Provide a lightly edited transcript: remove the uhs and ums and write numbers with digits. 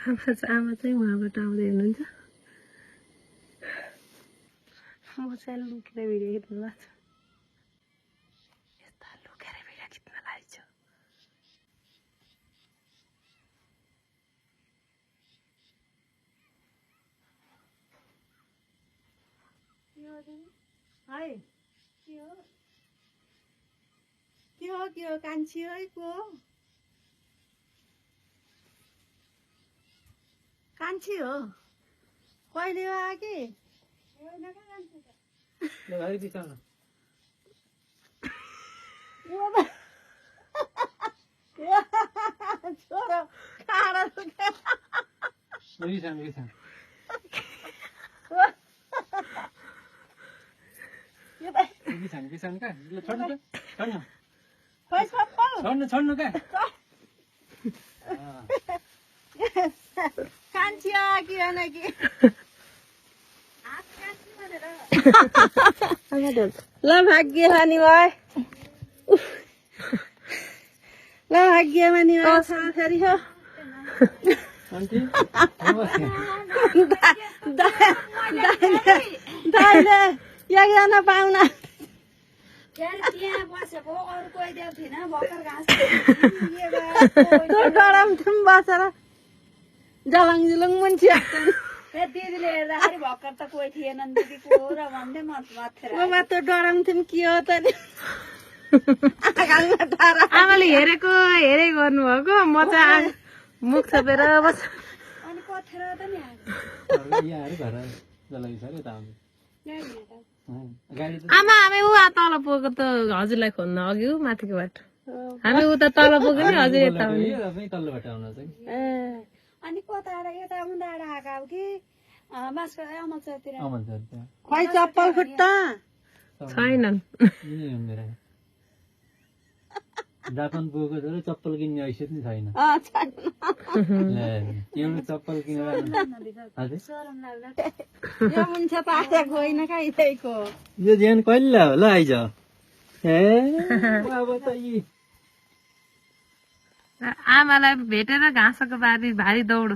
आमा चाहिँ उहाँबाट आउँदै हुनुहुन्छ म चाहिँ लुकेर भिडियो खिच्नु भएको छु यस्ता लुकेर भिडियो खिच्न लागेको छु के हो कान्छी है को कान्छी हो कहिले आके छोरो खाडा कान्छी आकी होइन कि ल भाग्यमानी भयो ल भाग्यमानी भयो फेरि हो दाइले एकजना पाहुना डराउँथ्यौँ बसेर जलङ जुलुङ मान्छे दिदीले हेर्दाखेरि भर्खर त कोही थिएन दिदीको र भन्दै म बाबा त डराउँथ्यौँ के हो त नि आमाले हेरेको हेरे गर्नुभएको म चाहिँ मुख छोपेर बस अनि कथेर त नि आमा हामी उहाँ तल पुगेको त हजुरलाई खोज्न अघि माथिको बाटो हामी उता तल पुग्यो नि हजुर यता अनि कताबाट यता उन्दाबाट आएको अब कि मासको अमलचरतिर खै चप्पल खुट्टा छैनन् जापान पुगेको तर चप्पल किन्ने हैसियत नि छैन एउटा चप्पल किनेर यो मान्छे त आएको होइन खाइसकेको यो ज्यान कहिले होला आइज अब त यी आमालाई भेटेर घाँसको बारी भारी दौड